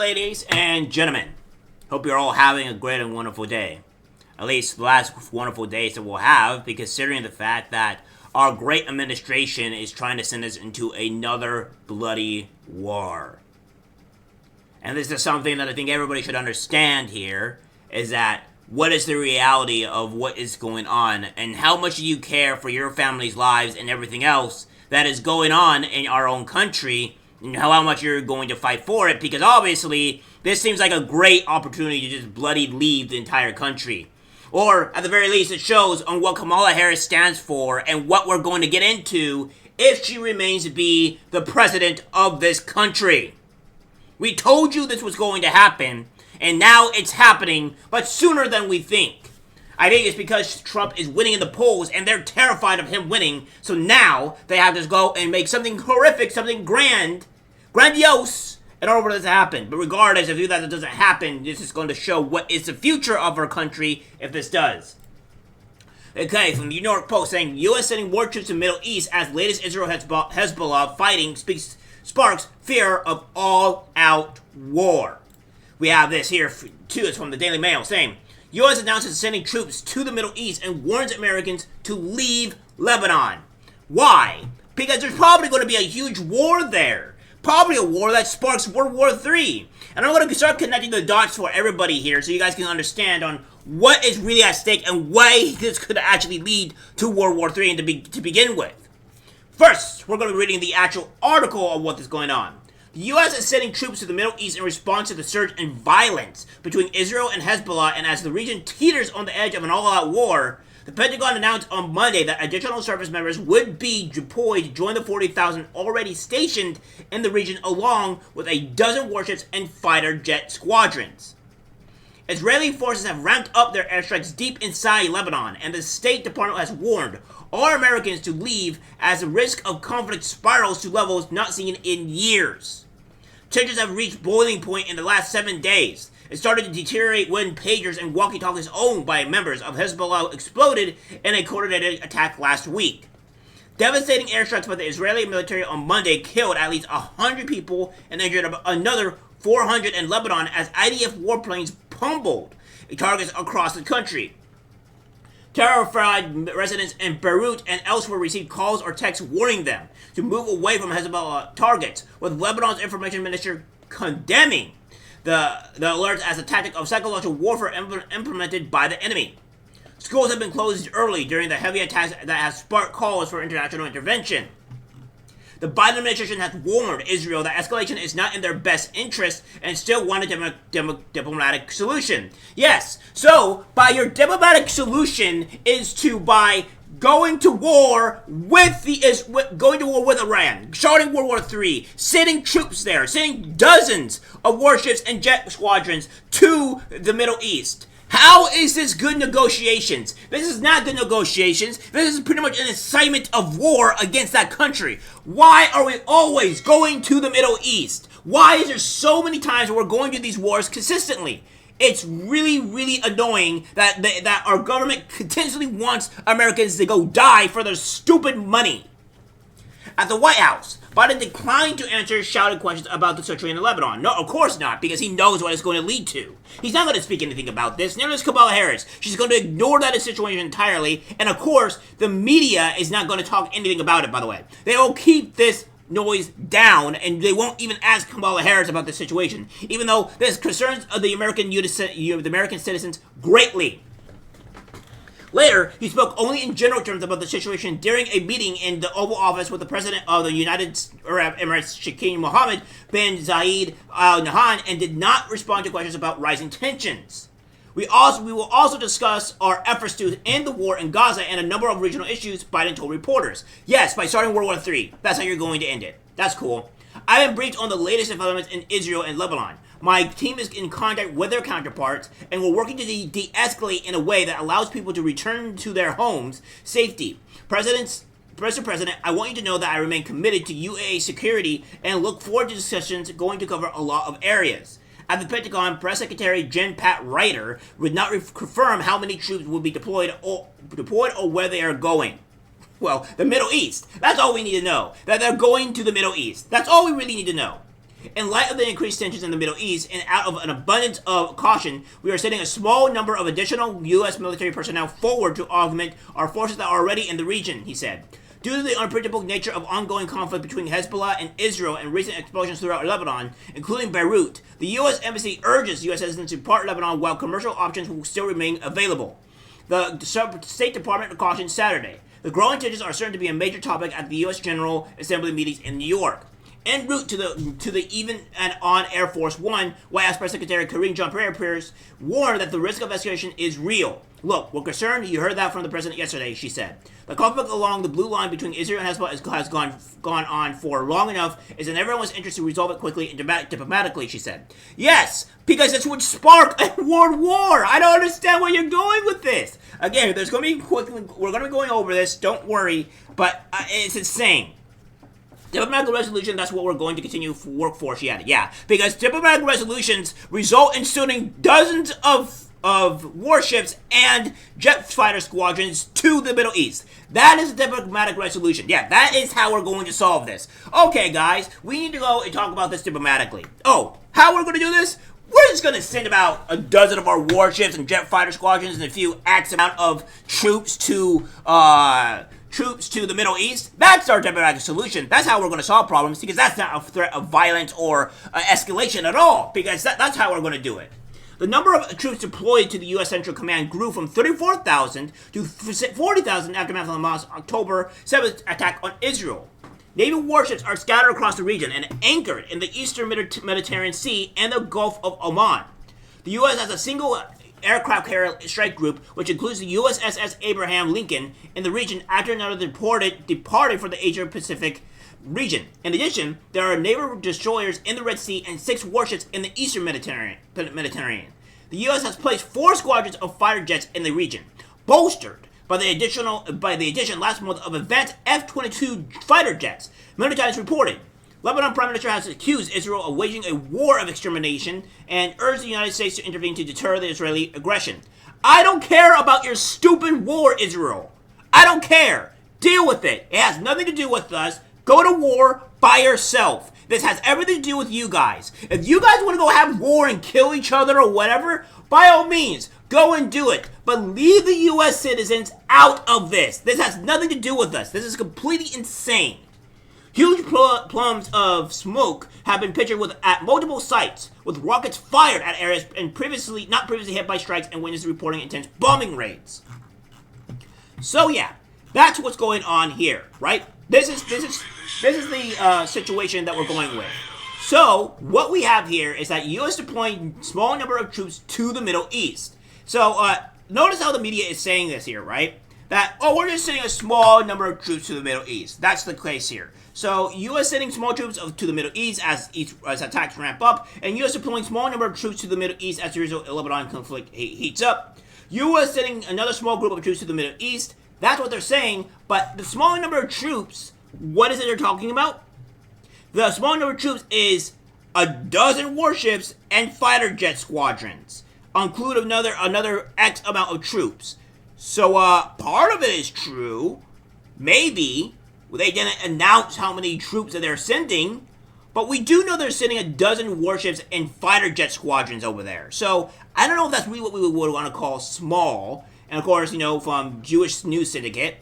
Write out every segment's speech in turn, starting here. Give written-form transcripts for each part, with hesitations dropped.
ladies and gentlemen. Hope you're all having a great and wonderful day. At least the last wonderful days that we'll have, because considering the fact that our great administration is trying to send us into another bloody war. And this is something that I think everybody should understand here, is that what is the reality of what is going on, and how much do you care for your family's lives and everything else that is going on in our own country, and how much you're going to fight for it, because obviously this seems like a great opportunity to just bloody leave the entire country. Or, at the very least, it shows on what Kamala Harris stands for and what we're going to get into if she remains to be the president of this country. We told you this was going to happen, and now it's happening, but sooner than we think. I think it's because Trump is winning in the polls, and they're terrified of him winning, so now they have to go and make something horrific, something grandiose, in order for this to happen. But regardless, if that doesn't happen, this is going to show what is the future of our country if this does. Okay, from the New York Post saying, U.S. sending war troops to the Middle East as latest Israel-Hezbollah fighting sparks fear of all-out war. We have this here, too. It's from the Daily Mail saying, U.S. announces sending troops to the Middle East and warns Americans to leave Lebanon. Why? Because there's probably going to be a huge war there. Probably a war that sparks World War III. And I'm going to start connecting the dots for everybody here so you guys can understand on what is really at stake and why this could actually lead to World War III to begin with. First, we're going to be reading the actual article of what is going on. The U.S. is sending troops to the Middle East in response to the surge in violence between Israel and Hezbollah, and as the region teeters on the edge of an all-out war, the Pentagon announced on Monday that additional service members would be deployed to join the 40,000 already stationed in the region, along with a dozen warships and fighter jet squadrons. Israeli forces have ramped up their airstrikes deep inside Lebanon, and the State Department has warned all Americans to leave as the risk of conflict spirals to levels not seen in years. Tensions have reached boiling point in the last 7 days. It started to deteriorate when pagers and walkie-talkies owned by members of Hezbollah exploded in a coordinated attack last week. Devastating airstrikes by the Israeli military on Monday killed at least 100 people and injured another 400 in Lebanon as IDF warplanes pummeled targets across the country. Terrified residents in Beirut and elsewhere received calls or texts warning them to move away from Hezbollah targets, with Lebanon's information minister condemning the alerts as a tactic of psychological warfare implemented by the enemy. Schools have been closed early during the heavy attacks that have sparked calls for international intervention. The Biden administration has warned Israel that escalation is not in their best interest and still want a diplomatic solution. Yes, so by your diplomatic solution is to by going to war with Iran, starting World War III, sending troops there, sending dozens of warships and jet squadrons to the Middle East. How is this good negotiations? This is not good negotiations. This is pretty much an incitement of war against that country. Why are we always going to the Middle East? Why is there so many times where we're going to these wars consistently? It's really, really annoying that our government continually wants Americans to go die for their stupid money. At the White House, Biden declined to answer shouted questions about the situation in Lebanon. No, of course not, because he knows what it's going to lead to. He's not going to speak anything about this. Neither is Kamala Harris. She's going to ignore that situation entirely. And of course, the media is not going to talk anything about it, by the way. They will keep this noise down, and they won't even ask Kamala Harris about the situation, even though this concerns the American citizens greatly. Later, he spoke only in general terms about the situation during a meeting in the Oval Office with the President of the United Arab Emirates, Sheikh Mohammed bin Zayed Al Nahyan, and did not respond to questions about rising tensions. We will also discuss our efforts to end the war in Gaza and a number of regional issues, Biden told reporters. Yes, by starting World War III. That's how you're going to end it. That's cool. I've been briefed on the latest developments in Israel and Lebanon. My team is in contact with their counterparts, and we're working to de-escalate in a way that allows people to return to their homes safety. Mr. President, I want you to know that I remain committed to UAE security and look forward to discussions going to cover a lot of areas. At the Pentagon, Press Secretary Jen Pat Ryder would not confirm how many troops will be deployed or where they are going. Well, the Middle East. That's all we need to know. That they're going to the Middle East. That's all we really need to know. In light of the increased tensions in the Middle East and out of an abundance of caution, we are sending a small number of additional U.S. military personnel forward to augment our forces that are already in the region, he said. Due to the unpredictable nature of ongoing conflict between Hezbollah and Israel and recent explosions throughout Lebanon, including Beirut, the U.S. Embassy urges U.S. citizens to depart Lebanon while commercial options will still remain available. The State Department cautioned Saturday. The growing tensions are certain to be a major topic at the U.S. General Assembly meetings in New York. En route to the even and on Air Force One, White House Press Secretary Karine Jean-Pierre warned that the risk of escalation is real. Look, we're concerned. You heard that from the president yesterday, she said. The conflict along the blue line between Israel and Hezbollah has gone on for long enough. It's in everyone's interest to resolve it quickly and diplomatically, she said. Yes, because this would spark a world war. I don't understand where you're going with this. Again, we're going to be going over this. Don't worry, but it's insane. Diplomatic resolution, that's what we're going to continue to work for, she added. Yeah, because diplomatic resolutions result in sending dozens of warships and jet fighter squadrons to the Middle East. That is a diplomatic resolution. Yeah, that is how we're going to solve this. Okay, guys, we need to go and talk about this diplomatically. Oh, how we're going to do this? We're just going to send about a dozen of our warships and jet fighter squadrons and a few X amount of troops to the Middle East. That's our diplomatic solution. That's how we're going to solve problems, because that's not a threat of violence or escalation at all, because that's how we're going to do it. The number of troops deployed to the U.S. Central Command grew from 34,000 to 40,000 after Hamas' October 7th attack on Israel. Navy warships are scattered across the region and anchored in the eastern Mediterranean Sea and the Gulf of Oman. The U.S. has a single aircraft carrier strike group, which includes the USS Abraham Lincoln in the region after another departed for the Asia-Pacific region. In addition, there are naval destroyers in the Red Sea and 6 warships in the eastern Mediterranean. The U.S. has placed 4 squadrons of fighter jets in the region, bolstered by the addition last month of advanced F-22 fighter jets. Military Times reported. Lebanon Prime Minister has accused Israel of waging a war of extermination and urged the United States to intervene to deter the Israeli aggression. I don't care about your stupid war, Israel. I don't care. Deal with it. It has nothing to do with us. Go to war by yourself. This has everything to do with you guys. If you guys want to go have war and kill each other or whatever, by all means, go and do it. But leave the U.S. citizens out of this. This has nothing to do with us. This is completely insane. Huge plumes of smoke have been pictured at multiple sites, with rockets fired at areas and not previously hit by strikes, and witnesses reporting intense bombing raids. So yeah, that's what's going on here, right? This is the situation that we're going with. So what we have here is that U.S. deploying small number of troops to the Middle East. So notice how the media is saying this here, right? That, we're just sending a small number of troops to the Middle East. That's the case here. So, U.S. sending small troops to the Middle East as attacks ramp up, and U.S. deploying small number of troops to the Middle East as the Israel-Lebanon conflict heats up. U.S. sending another small group of troops to the Middle East. That's what they're saying, but the small number of troops, what is it they're talking about? The small number of troops is a dozen warships and fighter jet squadrons. Include another X amount of troops. So, part of it is true. Maybe. They didn't announce how many troops that they're sending. But we do know they're sending a dozen warships and fighter jet squadrons over there. So, I don't know if that's really what we would want to call small. And, of course, from Jewish News Syndicate.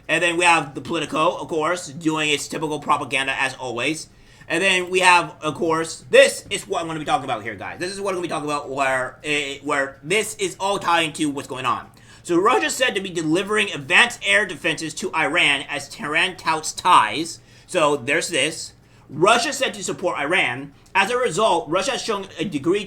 And then we have the Politico, of course, doing its typical propaganda as always. And then we have, of course, this is what I'm going to be talking about here, guys. This is what I'm going to be talking about where this is all tying to what's going on. So Russia said to be delivering advanced air defenses to Iran as Tehran touts ties. So there's this. Russia said to support Iran. As a result, Russia has shown a degree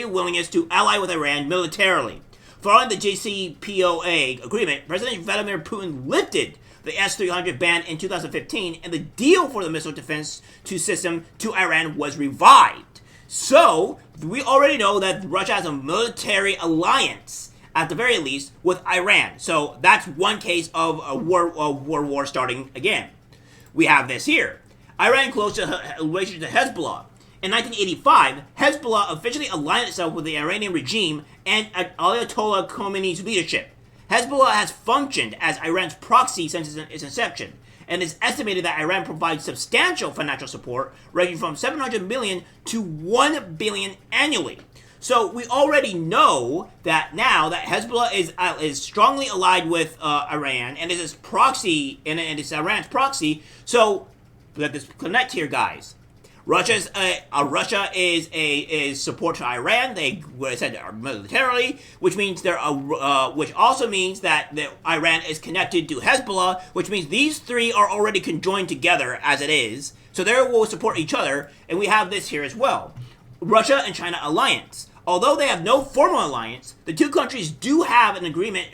willingness to ally with Iran militarily. Following the JCPOA agreement, President Vladimir Putin lifted the S-300 ban in 2015, and the deal for the missile defense system to Iran was revived. So we already know that Russia has a military alliance, at the very least, with Iran. So that's one case of a world war starting again. We have this here. Iran close to relations to Hezbollah. In 1985, Hezbollah officially aligned itself with the Iranian regime and Ayatollah Khomeini's leadership. Hezbollah has functioned as Iran's proxy since its inception, and it's estimated that Iran provides substantial financial support, ranging from $700 million to $1 billion annually. So we already know that now that Hezbollah is strongly allied with Iran, and is its proxy, and it's Iran's proxy. So let this connect here, guys. Russia is support to Iran. They said militarily, which means which also means that Iran is connected to Hezbollah, which means these three are already conjoined together as it is. So they will support each other, and we have this here as well. Russia and China alliance. Although they have no formal alliance, the two countries do have an agreement,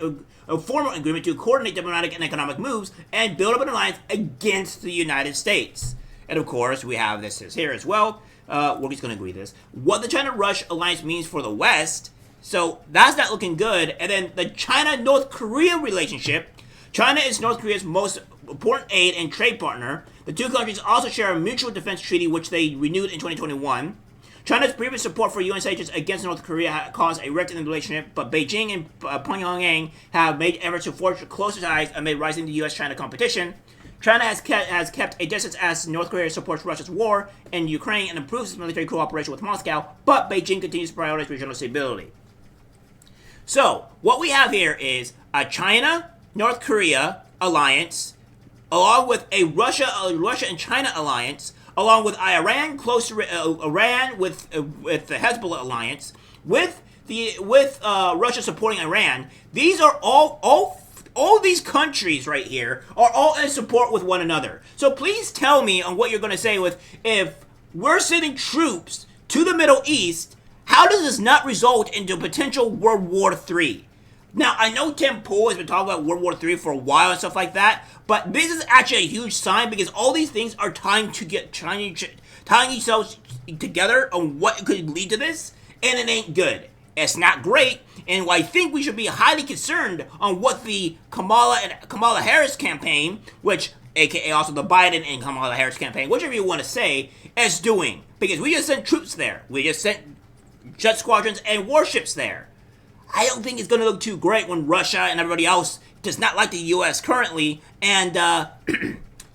a formal agreement to coordinate diplomatic and economic moves and build up an alliance against the United States. And of course, we have this here as well. We're just going to agree this. What the China-Russia alliance means for the West. So that's not looking good. And then the China-North Korea relationship. China is North Korea's most important aid and trade partner. The two countries also share a mutual defense treaty, which they renewed in 2021. China's previous support for UN sanctions against North Korea caused a rift in the relationship, but Beijing and Pyongyang have made efforts to forge closer ties amid rising U.S.-China competition. China has kept a distance as North Korea supports Russia's war in Ukraine and improves its military cooperation with Moscow, but Beijing continues to prioritize regional stability. So, what we have here is a China-North Korea alliance, along with a Russia and China alliance, along with Iran close to Iran with the Hezbollah alliance, with Russia supporting Iran. These are all these countries right here are all in support with one another. So please tell me on what you're going to say with, if we're sending troops to the Middle East, how does this not result into potential World War III? Now, I know Tim Pool has been talking about World War III for a while and stuff like that, but this is actually a huge sign because all these things are tying themselves together on what could lead to this, and it ain't good. It's not great, and I think we should be highly concerned on what the Kamala Harris campaign, which aka also the Biden and Kamala Harris campaign, whichever you want to say, is doing. Because we just sent troops there. We just sent jet squadrons and warships there. I don't think it's going to look too great when Russia and everybody else does not like the U.S. currently and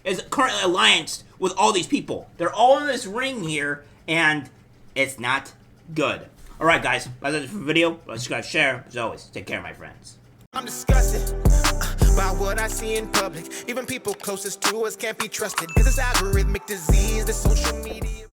is currently allianced with all these people. They're all in this ring here, and it's not good. Alright guys, that's it for the video. Subscribe, share. As always, take care, my friends. I'm disgusted by what I see in public. Even people closest to us can't be trusted. This is algorithmic disease, the social media.